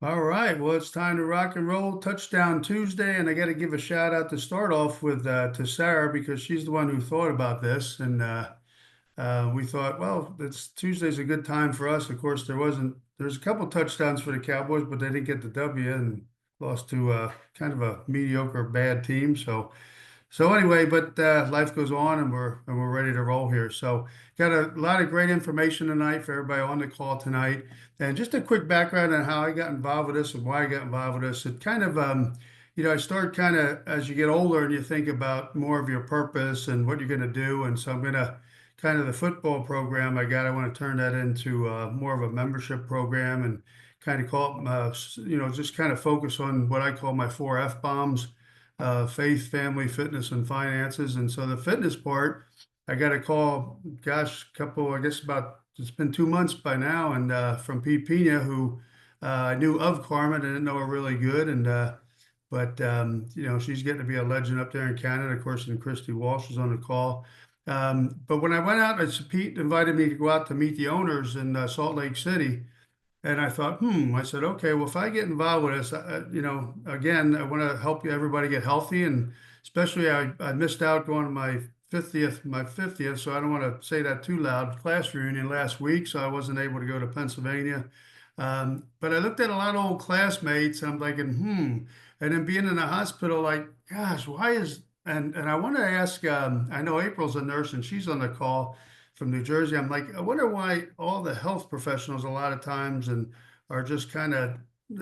All right, well, it's time to rock and roll. Touchdown Tuesday, and I got to give a shout out to start off with to Sarah because she's the one who thought about this, and we thought, well, it's Tuesday's a good time for us. Of course, there's a couple touchdowns for the Cowboys, but they didn't get the W and lost to kind of a mediocre, bad team. So anyway, but life goes on, and we're ready to roll here. So got a lot of great information tonight for everybody on the call tonight, and just a quick background on how I got involved with this and why I got involved with this. It kind of, I start kind of as you get older and you think about more of your purpose and what you're going to do, and so I'm going to kind of the football program I got. I want to turn that into more of a membership program and kind of call it, just kind of focus on what I call my four F bombs faith, family, fitness, and finances. And so the fitness part, I got a call, gosh, I guess it's been 2 months by now, and from Pete Pena, who I knew of Carmen, I didn't know her really good, but she's getting to be a legend up there in Canada, of course, and Christy Walsh was on the call. But when I went out, Pete invited me to go out to meet the owners in Salt Lake City. And I thought, I said, okay, well, if I get involved with this, again, I want to help everybody get healthy. And especially I missed out going to my 50th. So I don't want to say that too loud, class reunion last week. So I wasn't able to go to Pennsylvania. But I looked at a lot of old classmates and I'm thinking, and then being in the hospital, like, gosh, and I want to ask, I know April's a nurse and she's on the call from New Jersey. I'm like, I wonder why all the health professionals a lot of times and are just kind of,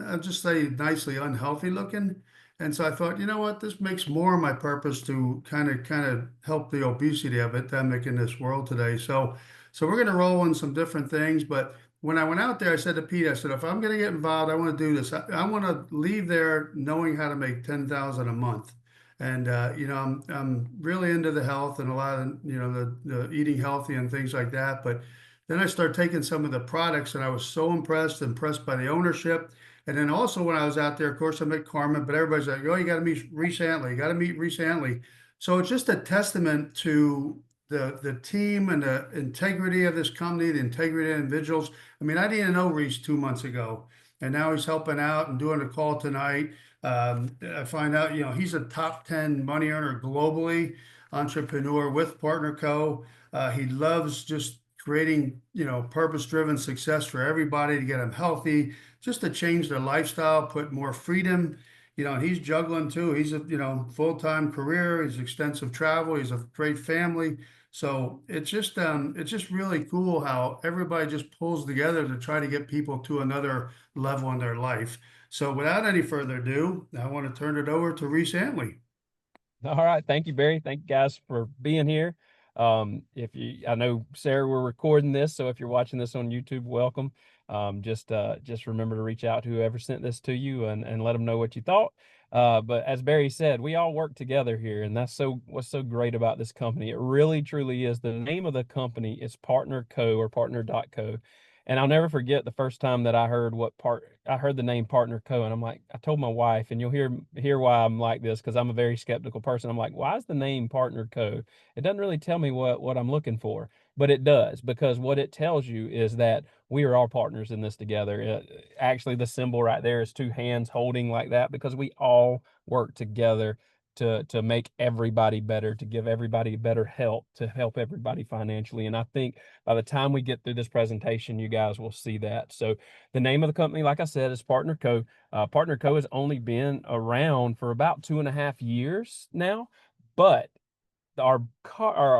I'll just say nicely unhealthy looking. And so I thought, you know what, this makes more of my purpose to kind of help the obesity epidemic in this world today. So we're going to roll on some different things. But when I went out there, I said to Pete, I said, if I'm going to get involved, I want to do this. I want to leave there knowing how to make 10,000 a month. And I'm really into the health and a lot of the eating healthy and things like that. But then I started taking some of the products, and I was so impressed by the ownership. And then also when I was out there, of course, I met Carmen, but everybody's like, "Oh, you got to meet Reese Antley. You got to meet Reese Antley." So it's just a testament to the team and the integrity of this company, the integrity of individuals. I mean, I didn't know Reese 2 months ago, and now he's helping out and doing a call tonight. I find out, he's a top 10 money earner globally, entrepreneur with Partner Co. He loves just creating, purpose-driven success for everybody to get them healthy, just to change their lifestyle, put more freedom. And he's juggling too. He's a, full-time career. He's extensive travel. He's a great family. So it's just really cool how everybody just pulls together to try to get people to another level in their life. So without any further ado, I want to turn it over to Reese Antley. All right. Thank you, Barry. Thank you guys for being here. I know Sarah, we're recording this, so if you're watching this on YouTube, welcome. Just remember to reach out to whoever sent this to you and let them know what you thought. But as Barry said, we all work together here, and what's so great about this company. It really truly is. The name of the company is Partner Co. or Partner.co. And I'll never forget the first time that I heard the name Partner Co. And I'm like, I told my wife, and you'll hear why I'm like this, because I'm a very skeptical person. I'm like, why is the name Partner Co? It doesn't really tell me what I'm looking for, but it does, because what it tells you is that we are all partners in this together. Actually, the symbol right there is two hands holding like that, because we all work together to make everybody better, to give everybody better help, to help everybody financially. And I think by the time we get through this presentation, you guys will see that. So the name of the company, like I said, is Partner Co. Partner Co. has only been around for about 2.5 years now, but our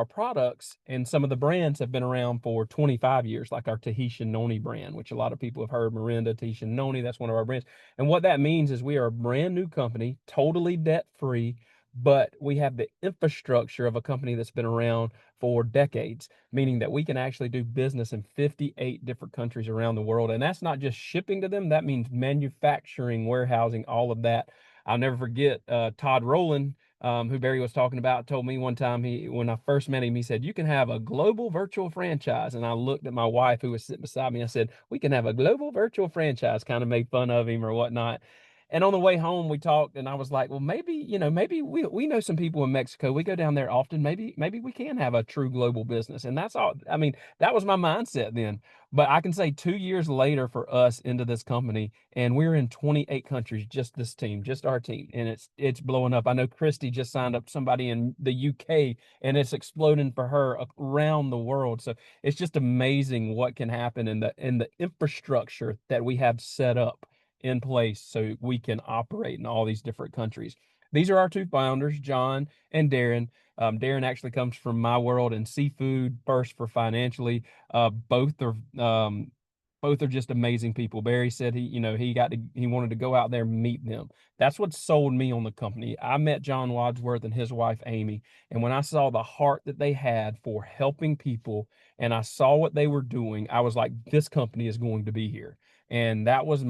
products and some of the brands have been around for 25 years, like our Tahitian Noni brand, which a lot of people have heard. Miranda Tahitian Noni, that's one of our brands. And what that means is we are a brand new company, totally debt free, but we have the infrastructure of a company that's been around for decades, meaning that we can actually do business in 58 different countries around the world. And that's not just shipping to them, that means manufacturing, warehousing, all of that. I'll never forget Todd Rowland, who Barry was talking about, told me one time, when I first met him, he said, "You can have a global virtual franchise." And I looked at my wife, who was sitting beside me. I said, "We can have a global virtual franchise," kind of made fun of him or whatnot. And on the way home, we talked, and I was like, well, maybe, maybe we know some people in Mexico. We go down there often. Maybe we can have a true global business. And that's all. I mean, that was my mindset then. But I can say 2 years later for us into this company, and we're in 28 countries, just this team, just our team, and it's blowing up. I know Christy just signed up somebody in the UK, and it's exploding for her around the world. So it's just amazing what can happen in the infrastructure that we have set up in place so we can operate in all these different countries. These are our two founders, John and Darren. Darren actually comes from my world in seafood, first for financially. Both are just amazing people. Barry said he wanted to go out there and meet them. That's what sold me on the company. I met John Wadsworth and his wife Amy, and when I saw the heart that they had for helping people, and I saw what they were doing, I was like, this company is going to be here. And that was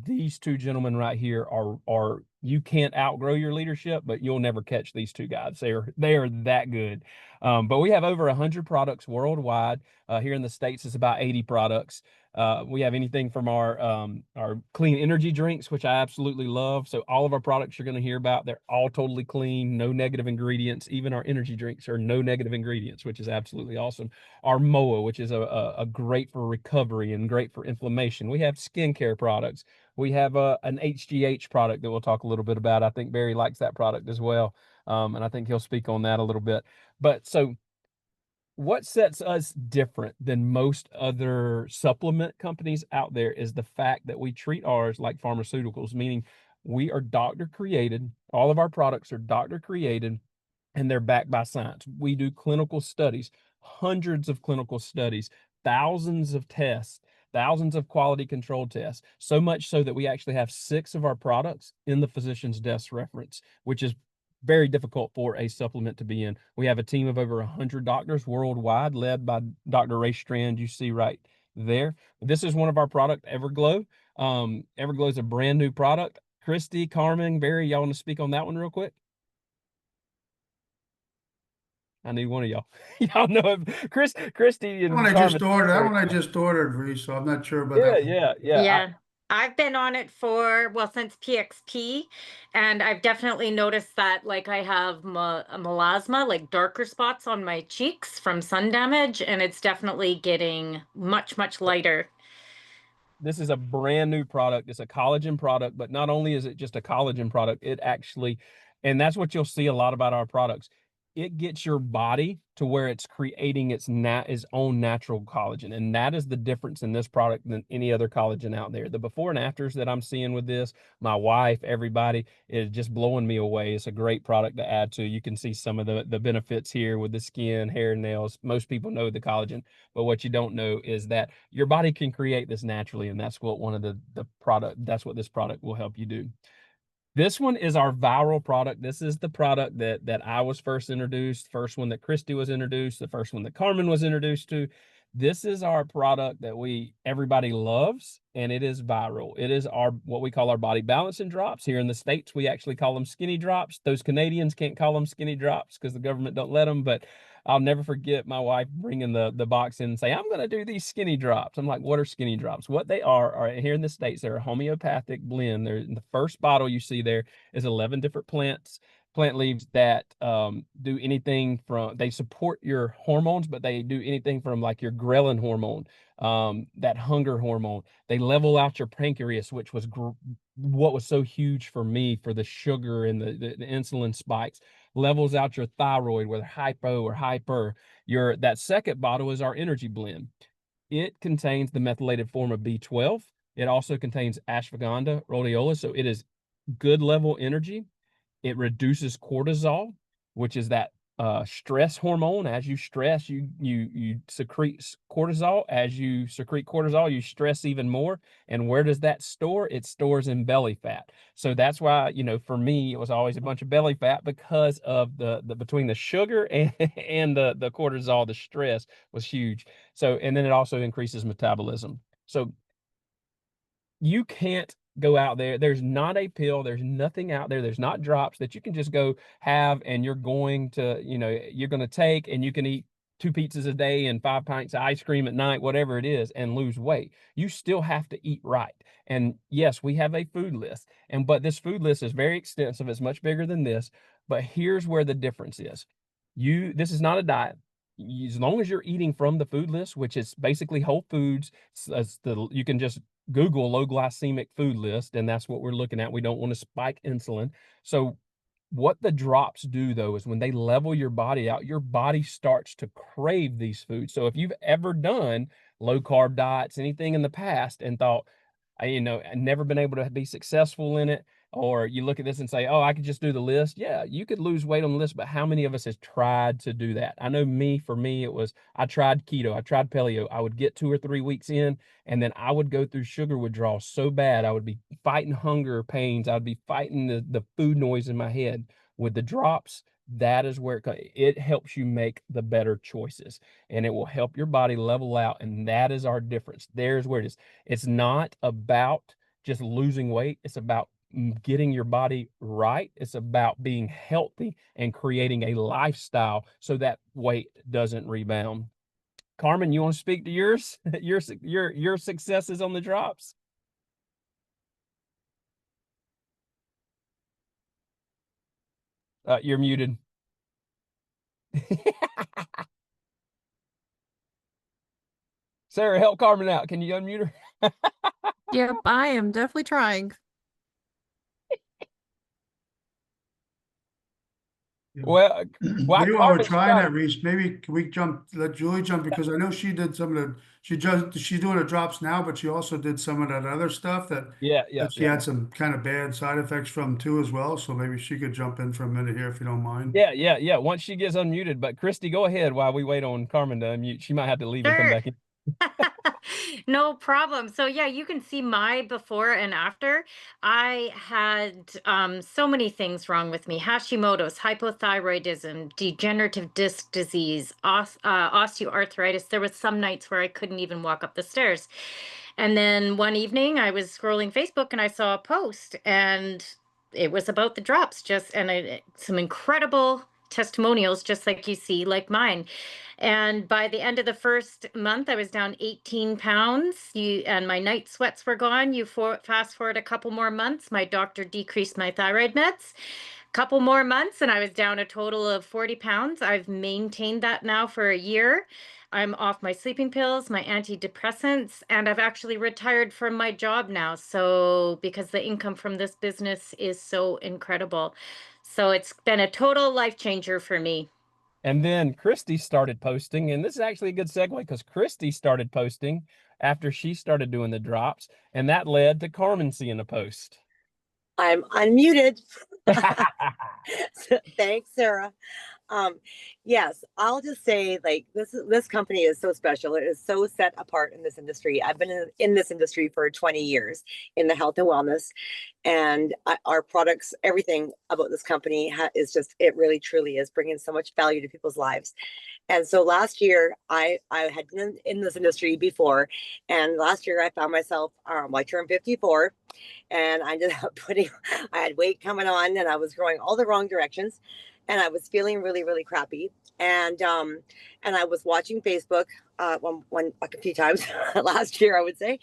these two gentlemen right here are you can't outgrow your leadership, but you'll never catch these two guys. They are that good. But we have over 100 products worldwide. Here in the States, it's about 80 products. We have anything from our clean energy drinks, which I absolutely love. So all of our products you're going to hear about, they're all totally clean, no negative ingredients. Even our energy drinks are no negative ingredients, which is absolutely awesome. Our MOA, which is a great for recovery and great for inflammation. We have skincare products. We have an HGH product that we'll talk a little bit about. I think Barry likes that product as well. And I think he'll speak on that a little bit. But so what sets us different than most other supplement companies out there is the fact that we treat ours like pharmaceuticals, meaning we are doctor created. All of our products are doctor created, and they're backed by science. We do clinical studies, hundreds of clinical studies, thousands of tests, thousands of quality control tests, so much so that we actually have 6 of our products in the physician's desk reference, which is very difficult for a supplement to be in. We have a team of over 100 doctors worldwide, led by Dr. Ray Strand, you see right there. This is one of our product, Everglow. Everglow is a brand new product. Christy, Carmen, Barry, y'all want to speak on that one real quick? I need one of y'all. Y'all know it. Christy and Carmen. That one I just ordered, Reese, so I'm not sure about Yeah, that one. yeah. Yeah. I've been on it for, well, since PXP, and I've definitely noticed that, like, I have melasma, like darker spots on my cheeks from sun damage, and it's definitely getting much, much lighter. This is a brand new product. It's a collagen product, but not only is it just a collagen product, it actually, and that's what you'll see a lot about our products. It gets your body to where it's creating its own natural collagen, and that is the difference in this product than any other collagen out there. The before and afters that I'm seeing with this, my wife, everybody, is just blowing me away. It's a great product to add to. You can see some of the benefits here with the skin, hair, nails. Most people know the collagen, but what you don't know is that your body can create this naturally, and that's what that's what this product will help you do. This one is our viral product. This is the product that I was first introduced, first one that Christy was introduced, the first one that Carmen was introduced to. This is our product that everybody loves, and it is viral. It is what we call our body balancing drops. Here in the States, we actually call them skinny drops. Those Canadians can't call them skinny drops because the government don't let them, but I'll never forget my wife bringing the box in and say, I'm going to do these skinny drops. I'm like, what are skinny drops? What they are here in the States, they're a homeopathic blend. They're in the first bottle you see there is 11 different plant leaves that do anything from, they support your hormones, but they do anything from like your ghrelin hormone, that hunger hormone. They level out your pancreas, which was what was so huge for me for the sugar and the insulin spikes. Levels out your thyroid, whether hypo or hyper. That second bottle is our energy blend. It contains the methylated form of B12. It also contains ashwagandha, rhodiola, so it is good level energy. It reduces cortisol, which is that stress hormone. As you stress, you secrete cortisol. As you secrete cortisol, you stress even more. And where does that store? It stores in belly fat. So that's why, for me, it was always a bunch of belly fat because of the between the sugar and the cortisol, the stress was huge. So, and then it also increases metabolism. So you can't go out there. There's not a pill. There's nothing out there. There's not drops that you can just go have, and you're going to take, and you can eat 2 pizzas a day and 5 pints of ice cream at night, whatever it is, and lose weight. You still have to eat right. And yes, we have a food list, but this food list is very extensive. It's much bigger than this. But here's where the difference is. This is not a diet. As long as you're eating from the food list, which is basically whole foods, you can just Google low glycemic food list, and that's what we're looking at. We don't want to spike insulin. So what the drops do, though, is when they level your body out, your body starts to crave these foods. So if you've ever done low carb diets, anything in the past, and thought, I've never been able to be successful in it, or you look at this and say, oh, I could just do the list. Yeah, you could lose weight on the list, but how many of us has tried to do that? I know for me, I tried keto, I tried paleo. I would get 2 or 3 weeks in, and then I would go through sugar withdrawal so bad. I would be fighting hunger pains. I'd be fighting the food noise in my head. With the drops, that is where it helps you make the better choices, and it will help your body level out. And that is our difference. There's where it is. It's not about just losing weight. It's about getting your body right. It's about being healthy and creating a lifestyle so that weight doesn't rebound. Carmen, you want to speak to yours, your successes on the drops? You're muted. Sarah, help Carmen out. Can you unmute her? Yep, I am definitely trying. Well, Maybe while we're Carmen's trying that, Reese, maybe can we let Julie jump, because I know she did some of she's doing the drops now, but she also did some of that other stuff that she had some kind of bad side effects from too as well. So maybe she could jump in for a minute here if you don't mind. Yeah. Once she gets unmuted, but Christy, go ahead while we wait on Carmen to unmute. She might have to leave and come back in. No problem. So yeah, you can see my before and after. I had so many things wrong with me: Hashimoto's, hypothyroidism, degenerative disc disease, osteoarthritis. There was some nights where I couldn't even walk up the stairs. And then one evening I was scrolling Facebook and I saw a post, and it was about the drops, some incredible testimonials, just like you see, like mine. And by the end of the first month, I was down 18 pounds. And my night sweats were gone. Fast forward a couple more months, my doctor decreased my thyroid meds. Couple more months, and I was down a total of 40 pounds. I've maintained that now for a year. I'm off my sleeping pills, my antidepressants, and I've actually retired from my job now. So, because the income from this business is so incredible. So it's been a total life changer for me. And then Christy started posting, and this is actually a good segue because Christy started posting after she started doing the drops, and that led to Carmen seeing a post. I'm unmuted. Thanks, Sarah. Yes, I'll just say, like, this company is so special. It is so set apart in this industry. I've been in this industry for 20 years in the health and wellness, and our products, everything about this company is just, it really truly is bringing so much value to people's lives. And so last year, I had been in this industry before, and last year I found myself, I turned 54, and I ended up I had weight coming on, and I was growing all the wrong directions, and I was feeling really, really crappy. And I was watching Facebook a few times last year, I would say.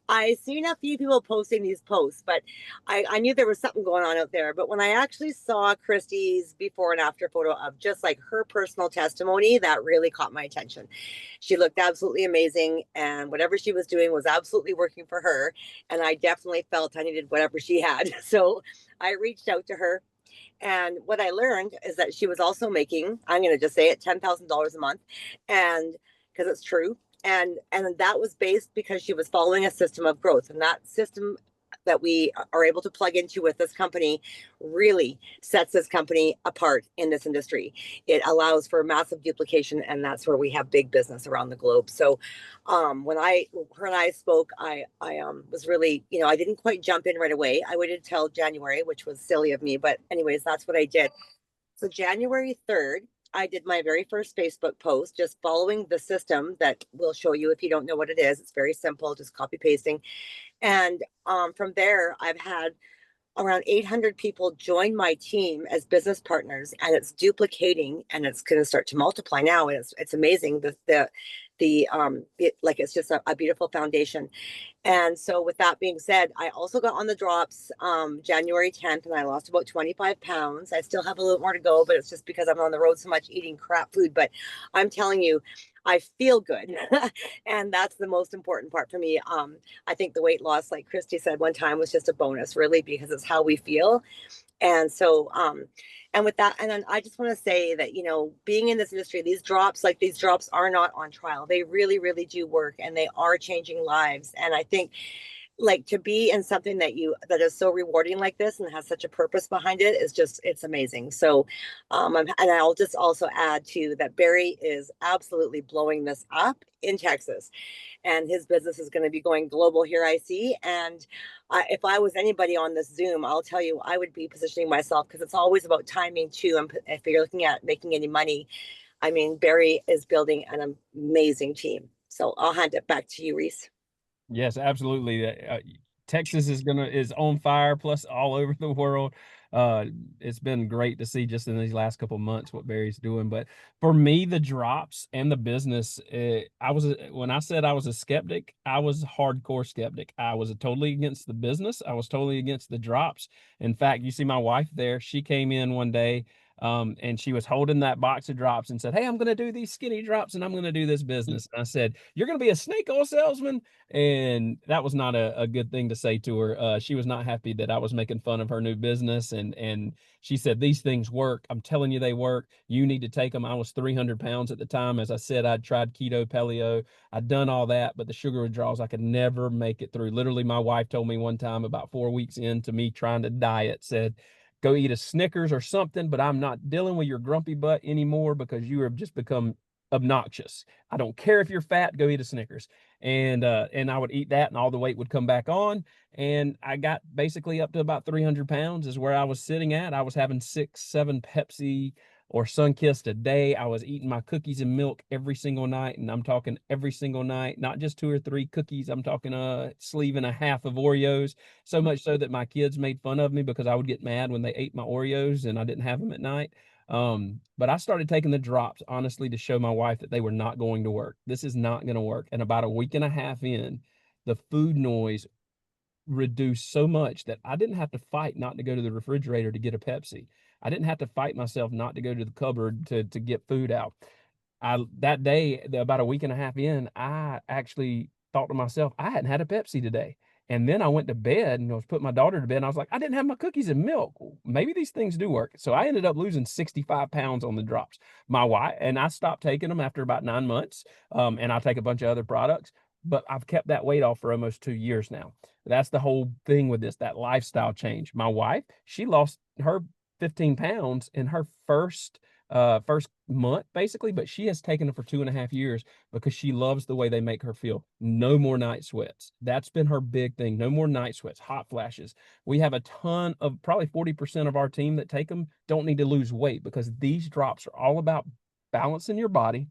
I seen a few people posting these posts, but I knew there was something going on out there. But when I actually saw Christy's before and after photo of just like her personal testimony, that really caught my attention. She looked absolutely amazing, and whatever she was doing was absolutely working for her. And I definitely felt I needed whatever she had. So I reached out to her. And what I learned is that she was also making, I'm going to just say it, $10,000 a month. And because it's true. And that was based because she was following a system of growth. And that system that we are able to plug into with this company really sets this company apart in this industry. It allows for massive duplication, and that's where we have big business around the globe. So when her and I spoke, I was really, I didn't quite jump in right away. I waited till January, which was silly of me, but anyways, that's what I did. So January 3rd, I did my very first Facebook post, just following the system that we'll show you if you don't know what it is. It's very simple, just copy pasting. And from there, I've had around 800 people join my team as business partners, and it's duplicating, and it's going to start to multiply now. And it's amazing. It's just a beautiful foundation. And so with that being said, I also got on the drops January 10th, and I lost about 25 pounds. I still have a little more to go, but it's just because I'm on the road so much eating crap food. But I'm telling you, I feel good. And that's the most important part for me. I think the weight loss, like Christy said one time, was just a bonus, really, because it's how we feel. And so, and with that, and then I just want to say that, being in this industry, these drops are not on trial. They really, really do work, and they are changing lives. And I think, like, to be in something that is so rewarding like this and has such a purpose behind it is just, it's amazing. So, and I'll just also add too that Barry is absolutely blowing this up in Texas, and his business is going to be going global here, I see. And if I was anybody on this Zoom, I'll tell you, I would be positioning myself, because it's always about timing too. And if you're looking at making any money, I mean, Barry is building an amazing team. So I'll hand it back to you, Reese. Yes, absolutely. Texas is on fire, plus all over the world. It's been great to see just in these last couple of months what Barry's doing. But for me, the drops and the business, when I said I was a skeptic, I was a hardcore skeptic. I was totally against the business. I was totally against the drops. In fact, you see my wife there. She came in one day, and she was holding that box of drops and said, "Hey, I'm going to do these skinny drops, and I'm going to do this business." And I said, "You're going to be a snake oil salesman?" And that was not a good thing to say to her. She was not happy that I was making fun of her new business. And she said, "These things work. I'm telling you, they work. You need to take them." I was 300 pounds at the time. As I said, I'd tried keto, paleo. I'd done all that, but the sugar withdrawals, I could never make it through. Literally, my wife told me one time, about 4 weeks into me trying to diet, said, "Go eat a Snickers or something, but I'm not dealing with your grumpy butt anymore, because you have just become obnoxious. I don't care if you're fat, go eat a Snickers." And I would eat that, and all the weight would come back on. And I got basically up to about 300 pounds is where I was sitting at. I was having 6, 7 Pepsi or Sunkist a day. I was eating my cookies and milk every single night. And I'm talking every single night, not just 2 or 3 cookies. I'm talking a sleeve and a half of Oreos. So much so that my kids made fun of me because I would get mad when they ate my Oreos and I didn't have them at night. But I started taking the drops, honestly, to show my wife that they were not going to work. This is not going to work. And about a week and a half in, the food noise reduced so much that I didn't have to fight not to go to the refrigerator to get a Pepsi. I didn't have to fight myself not to go to the cupboard to get food out. That day, about a week and a half in, I actually thought to myself, I hadn't had a Pepsi today. And then I went to bed and I was putting my daughter to bed, and I was like, I didn't have my cookies and milk. Maybe these things do work. So I ended up losing 65 pounds on the drops. My wife and I stopped taking them after about 9 months. And I take a bunch of other products, but I've kept that weight off for almost 2 years now. That's the whole thing with this, that lifestyle change. My wife, she lost her 15 pounds in her first month, basically, but she has taken it for 2.5 years because she loves the way they make her feel. No more night sweats. That's been her big thing. No more night sweats, hot flashes. We have a ton of, probably 40% of our team that take them don't need to lose weight, because these drops are all about balancing your body.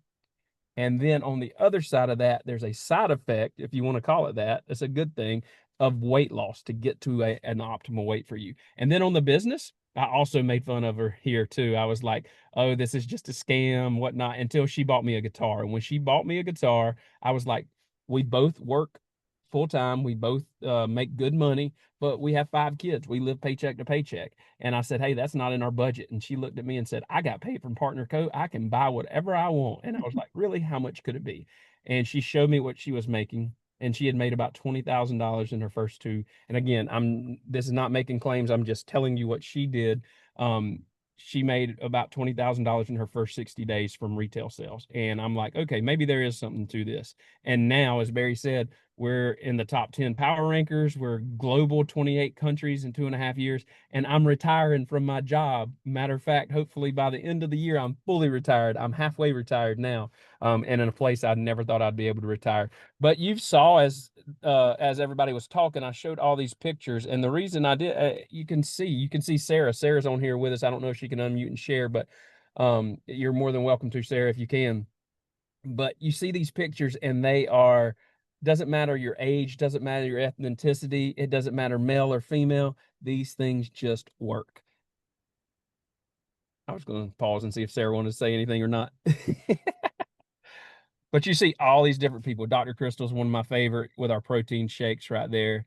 And then on the other side of that, there's a side effect, if you want to call it that. It's a good thing, of weight loss to get to an optimal weight for you. And then on the business, I also made fun of her here too. I was like, "Oh, this is just a scam, whatnot," until she bought me a guitar. And when she bought me a guitar, I was like, we both work full time. We both make good money, but we have 5 kids. We live paycheck to paycheck. And I said, "Hey, that's not in our budget." And she looked at me and said, "I got paid from Partner Co. I can buy whatever I want." And I was like, "Really? How much could it be?" And she showed me what she was making. And she had made about $20,000 in her first 2. And again, this is not making claims. I'm just telling you what she did. She made about $20,000 in her first 60 days from retail sales. And I'm like, okay, maybe there is something to this. And now, as Barry said, we're in the top 10 power rankers. We're global, 28 countries in 2.5 years. And I'm retiring from my job. Matter of fact, hopefully by the end of the year, I'm fully retired. I'm halfway retired now, and in a place I never thought I'd be able to retire. But you saw, as everybody was talking, I showed all these pictures. And the reason I did, you can see Sarah. Sarah's on here with us. I don't know if she can unmute and share, but you're more than welcome to, Sarah, if you can. But you see these pictures, and Doesn't matter your age, doesn't matter your ethnicity, it doesn't matter male or female. These things just work. I was going to pause and see if Sarah wanted to say anything or not. But you see all these different people. Dr. Crystal's one of my favorite with our protein shakes right there.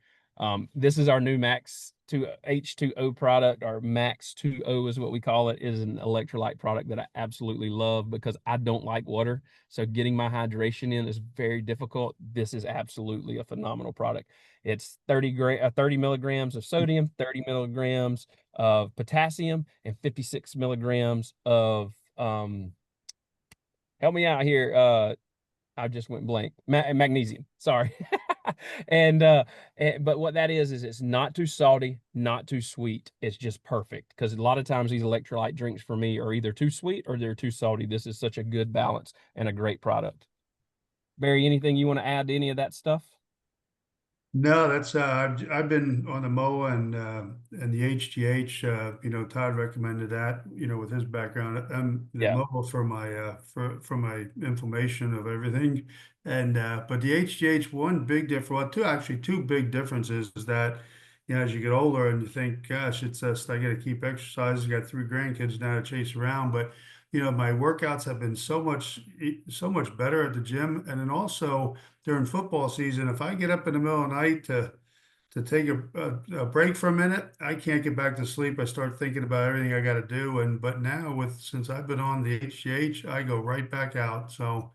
This is our new Max H2O product, or Max 2O is what we call it. It is an electrolyte product that I absolutely love because I don't like water. So getting my hydration in is very difficult. This is absolutely a phenomenal product. It's 30 milligrams of sodium, 30 milligrams of potassium, and 56 milligrams of, help me out here. I just went blank. Magnesium. Sorry. and but what that is it's not too salty, not too sweet. It's just perfect, because a lot of times these electrolyte drinks for me are either too sweet or they're too salty. This is such a good balance and a great product. Barry, anything you want to add to any of that stuff? No, that's I've been on the MOA and the HGH. You know, Todd recommended that. You know, with his background, the Yeah. MOA for my for my inflammation of everything, and but the HGH, one big difference, well, two big differences is that, you know, as you get older and you think, gosh, it's just I got to keep exercising. I got 3 grandkids now to chase around, but you know, my workouts have been so much better at the gym, and then also during football season, if I get up in the middle of the night to take a break for a minute, I can't get back to sleep. I start thinking about everything I got to do. But now since I've been on the HGH, I go right back out. So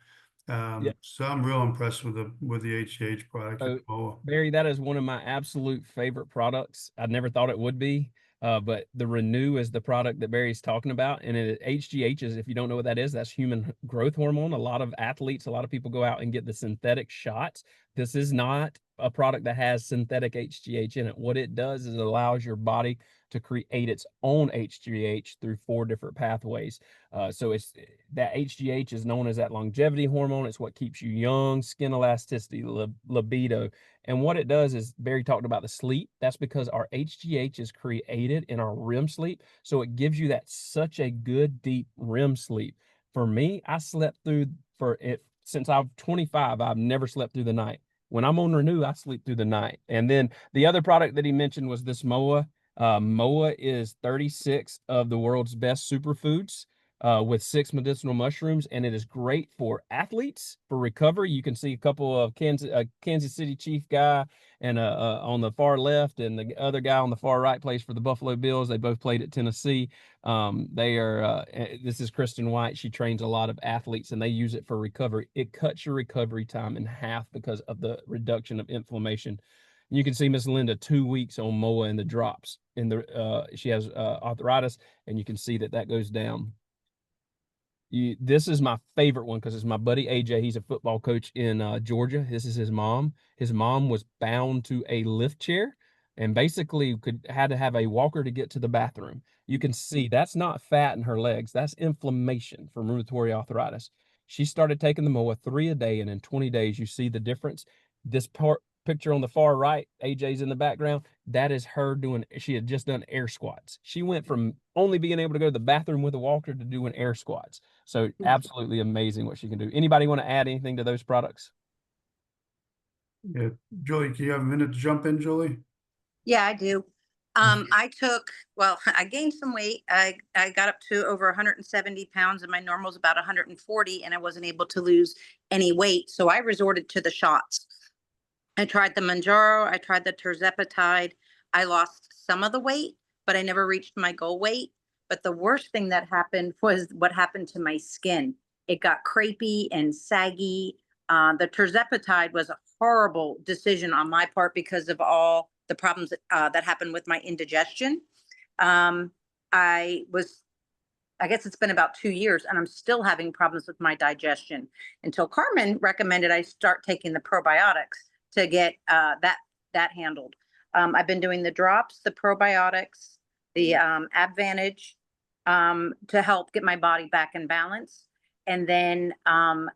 Yeah. so I'm real impressed with the HGH product at So, the MOA. Barry, that is one of my absolute favorite products. I never thought it would be, but the Renew is the product that Barry's talking about. And HGH is, if you don't know what that is, that's human growth hormone. A lot of athletes, a lot of people go out and get the synthetic shots. This is not a product that has synthetic HGH in it. What it does is it allows your body to create its own HGH through 4 different pathways. So it's that HGH is known as that longevity hormone. It's what keeps you young, skin elasticity, libido. And what it does is, Barry talked about the sleep. That's because our HGH is created in our REM sleep. So it gives you that such a good, deep REM sleep. For me, I slept through since I'm 25, I've never slept through the night. When I'm on Renew, I sleep through the night. And then the other product that he mentioned was this MOA. MOA is 36 of the world's best superfoods with 6 medicinal mushrooms, and it is great for athletes, for recovery. You can see a couple of Kansas City Chief guy and on the far left, and the other guy on the far right plays for the Buffalo Bills. They both played at Tennessee. This is Kristen White. She trains a lot of athletes, and they use it for recovery. It cuts your recovery time in half because of the reduction of inflammation. You can see Miss Linda 2 weeks on MOA and the drops in the she has arthritis, and you can see that goes down. This is my favorite one because it's my buddy AJ. He's a football coach in Georgia. This is his mom. His mom was bound to a lift chair and basically had to have a walker to get to the bathroom. You can see that's not fat in her legs. That's inflammation from rheumatoid arthritis. She started taking the MOA 3 a day, and in 20 days, you see the difference. This picture on the far right, AJ's in the background. That is her she had just done air squats. She went from only being able to go to the bathroom with a walker to doing air squats. So absolutely amazing what she can do. Anybody want to add anything to those products? Yeah, Julie, do you have a minute to jump in, Julie? Yeah, I do. I gained some weight. I got up to over 170 pounds and my normal is about 140, and I wasn't able to lose any weight. So I resorted to the shots. I tried the Manjaro. I tried the Tirzepatide. I lost some of the weight, but I never reached my goal weight. But the worst thing that happened was what happened to my skin. It got crepey and saggy. The Tirzepatide was a horrible decision on my part because of all the problems that happened with my indigestion. I guess it's been about 2 years and I'm still having problems with my digestion until Carmen recommended I start taking the probiotics to get that handled. I've been doing the drops, the probiotics, the Advantage to help get my body back in balance. And then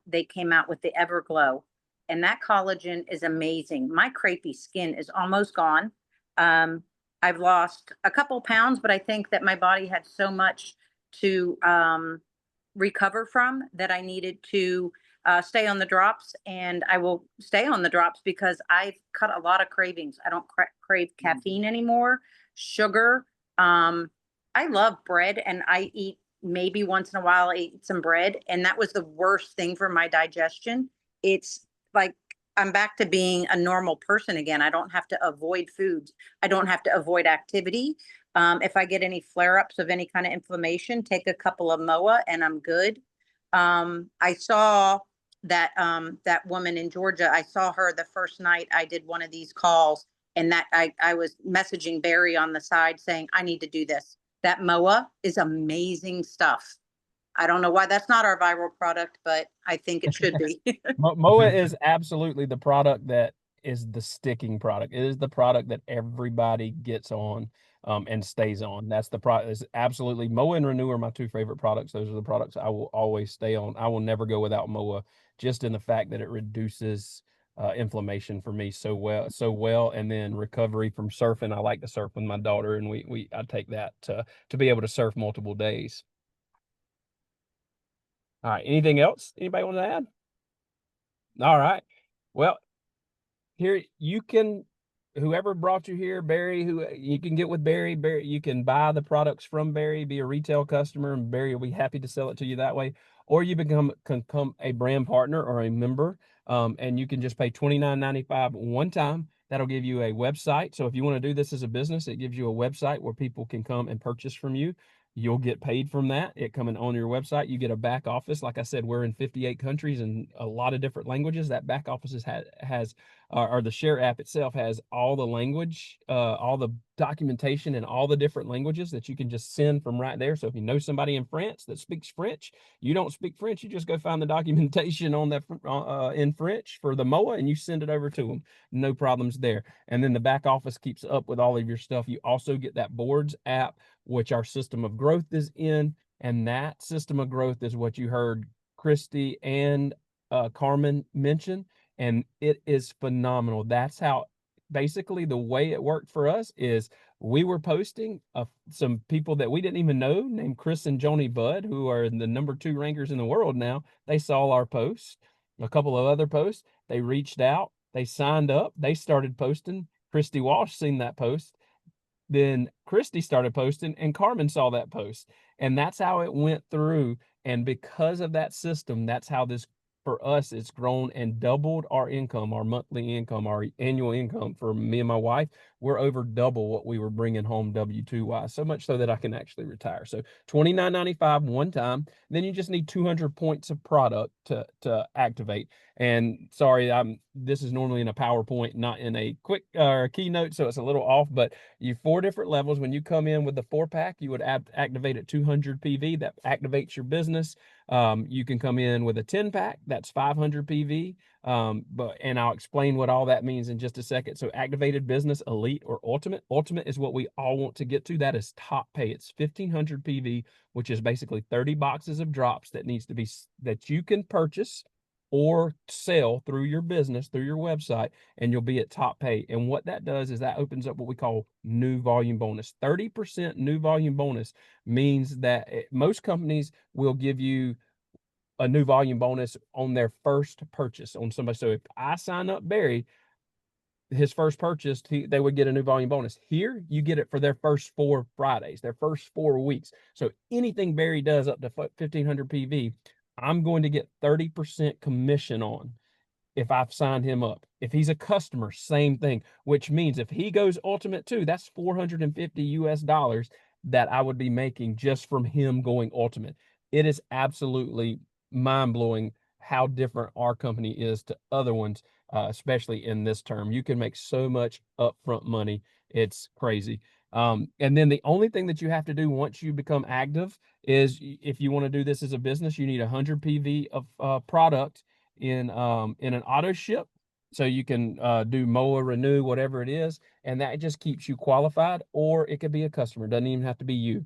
they came out with the Everglow, and that collagen is amazing. My crepey skin is almost gone. I've lost a couple pounds, but I think that my body had so much to recover from that I needed to stay on the drops, and I will stay on the drops because I've cut a lot of cravings. I don't crave caffeine anymore, sugar. I love bread, and I eat maybe once in a while, I eat some bread, and that was the worst thing for my digestion. It's like I'm back to being a normal person again. I don't have to avoid foods. I don't have to avoid activity. If I get any flare-ups of any kind of inflammation, take a couple of MOA and I'm good. I saw that that woman in Georgia. I saw her the first night I did one of these calls, and that I was messaging Barry on the side saying, I need to do this. That MOA is amazing stuff. I don't know why that's not our viral product, but I think it should be. MOA is absolutely the product that is the sticking product. It is the product that everybody gets on and stays on. That's the product. Is absolutely MOA and Renew are my two favorite products. Those are the products I will always stay on. I will never go without MOA, just in the fact that it reduces inflammation for me so well. And then recovery from surfing. I like to surf with my daughter, and I take that to be able to surf multiple days. All right. Anything else? Anybody want to add? All right. Well, here you can, whoever brought you here, Barry, who you can get with Barry. Barry, you can buy the products from Barry, be a retail customer, and Barry will be happy to sell it to you that way. Or you can become a brand partner or a member, and you can just pay $29.95 one time. That'll give you a website. So if you want to do this as a business, it gives you a website where people can come and purchase from you. You'll get paid from that. It coming on your website. You get a back office. Like I said, we're in 58 countries and a lot of different languages. That back office has or the Share app itself has all the language, all the documentation in all the different languages that you can just send from right there. So if you know somebody in France that speaks French, you don't speak French, you just go find the documentation on that in French for the MOA and you send it over to them. No problems there. And then the back office keeps up with all of your stuff. You also get that Boards app, which our system of growth is in. And that system of growth is what you heard Christy and Carmen mention. And it is phenomenal. That's how basically the way it worked for us is we were posting some people that we didn't even know named Chris and Joni Budd, who are the #2 rankers in the world now. They saw our posts, a couple of other posts. They reached out, they signed up, they started posting. Christy Walsh seen that post. Then Christy started posting and Carmen saw that post. And that's how it went through. And because of that system, that's how this, for us, it's grown and doubled our income, our monthly income, our annual income for me and my wife. We're over double what we were bringing home W-2 wise, so much so that I can actually retire. So $29.95 one time. Then you just need 200 points of product to activate. And sorry, this is normally in a PowerPoint, not in a quick keynote, so it's a little off, but you 4 different levels. When you come in with the 4-pack, you would activate at 200 PV. That activates your business. You can come in with a 10-pack, that's 500 PV. And I'll explain what all that means in just a second. So activated business, elite, or ultimate. Ultimate is what we all want to get to. That is top pay. It's 1500 PV, which is basically 30 boxes of drops that you can purchase or sell through your business, through your website, and you'll be at top pay. And what that does is that opens up what we call new volume bonus. 30% new volume bonus means that most companies will give you a new volume bonus on their first purchase on somebody. So if I sign up Barry, his first purchase, they would get a new volume bonus. Here, you get it for their first 4 Fridays, their first 4 weeks. So anything Barry does up to 1500 PV, I'm going to get 30% commission on if I've signed him up. If he's a customer, same thing, which means if he goes ultimate too, that's $450 US that I would be making just from him going ultimate. It is absolutely mind-blowing how different our company is to other ones, especially in this term. You can make so much upfront money. It's crazy. And then the only thing that you have to do once you become active is, if you want to do this as a business, you need 100 PV of product in an auto ship. So you can do MOA, Renew, whatever it is, and that just keeps you qualified, or it could be a customer. It doesn't even have to be you.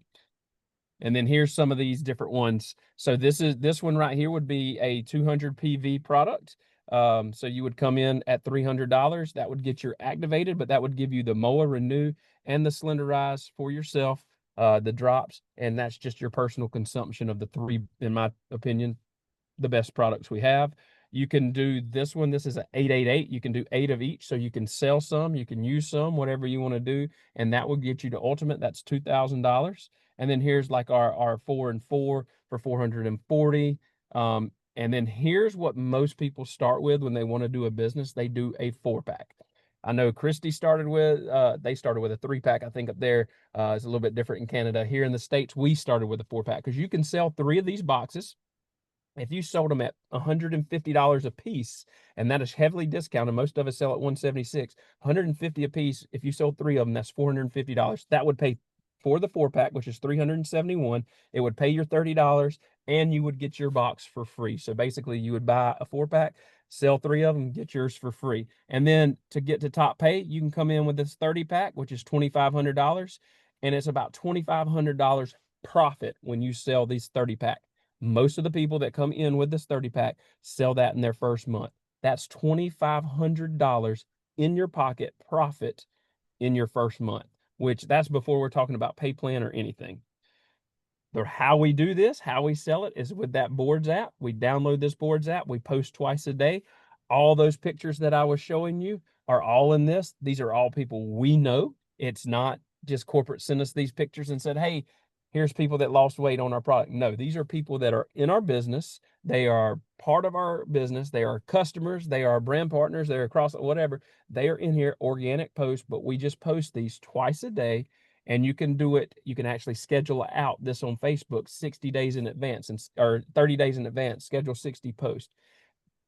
And then here's some of these different ones. So this one right here would be a 200 PV product. So you would come in at $300. That would get you activated, but that would give you the MOA, Renew, and the Slenderize for yourself, the drops, and that's just your personal consumption of the 3, in my opinion, the best products we have. You can do this one. This is an 888. You can do 8 of each. So you can sell some, you can use some, whatever you want to do. And that will get you to ultimate. That's $2,000. And then here's like our 4 and 4 for 440. And then here's what most people start with when they want to do a business. They do a 4-pack. I know Christy started with, they started with a 3-pack. I think up there, it's a little bit different in Canada. Here in the States, we started with a 4-pack because you can sell 3 of these boxes. If you sold them at $150 a piece, and that is heavily discounted, most of us sell at $176, $150 a piece. If you sold 3 of them, that's $450. That would pay for the 4-pack, which is $371. It would pay your $30, and you would get your box for free. So basically, you would buy a 4-pack, sell 3 of them, get yours for free. And then to get to top pay, you can come in with this 30-pack, which is $2,500, and it's about $2,500 profit when you sell these 30-pack. Most of the people that come in with this 30-pack sell that in their first month. That's $2,500 in your pocket profit in your first month, which that's before we're talking about pay plan or anything. How we do this, how we sell it is with that Boards app. We download this Boards app. We post twice a day. All those pictures that I was showing you are all in this. These are all people we know. It's not just corporate sent us these pictures and said, hey, here's people that lost weight on our product. No, these are people that are in our business. They are part of our business. They are customers. They are brand partners. They're across whatever. They are in here, organic posts, but we just post these twice a day. And you can do it. You can actually schedule out this on Facebook 60 days in advance or 30 days in advance, schedule 60 posts.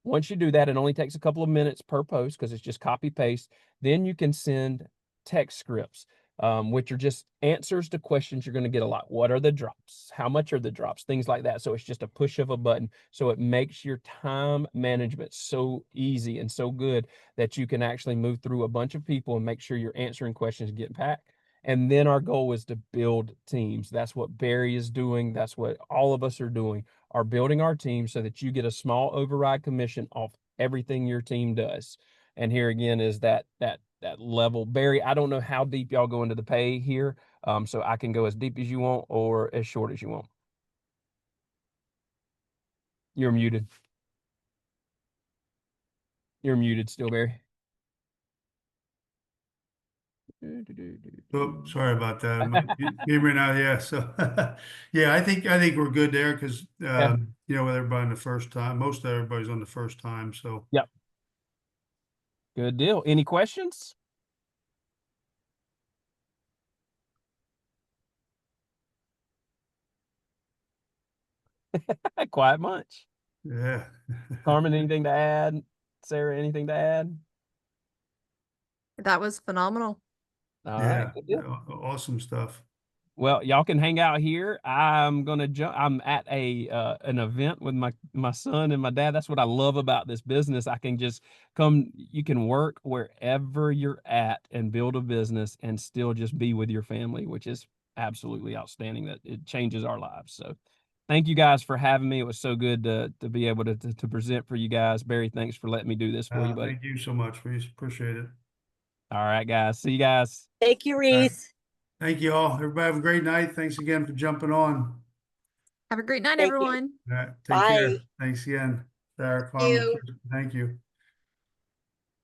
Once you do that, it only takes a couple of minutes per post because it's just copy paste. Then you can send text scripts, which are just answers to questions you're going to get a lot. What are the drops? How much are the drops? Things like that. So it's just a push of a button. So it makes your time management so easy and so good that you can actually move through a bunch of people and make sure you're answering questions and getting back. And then our goal is to build teams. That's what Barry is doing. That's what all of us are doing, are building our team so that you get a small override commission off everything your team does. And here again is that level. Barry, I don't know how deep y'all go into the pay here. So I can go as deep as you want or as short as you want. You're muted. You're muted still, Barry. Oh, sorry about that. Right now, yeah. So, yeah, I think we're good there because Yeah. you know, with everybody on the first time, most of everybody's on the first time. So, Yep. Good deal. Any questions? Quiet munch. yeah. Carmen, anything to add? Sarah, anything to add? That was phenomenal. All Yeah, right. Good deal. awesome stuff. Well, y'all can hang out here. I'm gonna jump. I'm at an event with my son and my dad. That's what I love about this business. I can just come. You can work wherever you're at and build a business and still just be with your family, which is absolutely outstanding. That it changes our lives. So, thank you guys for having me. It was so good to be able to present for you guys. Barry, thanks for letting me do this for you, buddy. Thank you so much, Reese. Appreciate it. All right, guys. See you guys. Thank you, Reese. Thank you all. Everybody have a great night. Thanks again for jumping on. Have a great night, Thank you. everyone. All right, take Bye. care. Thanks again, Sarah, Carmen. Thank you.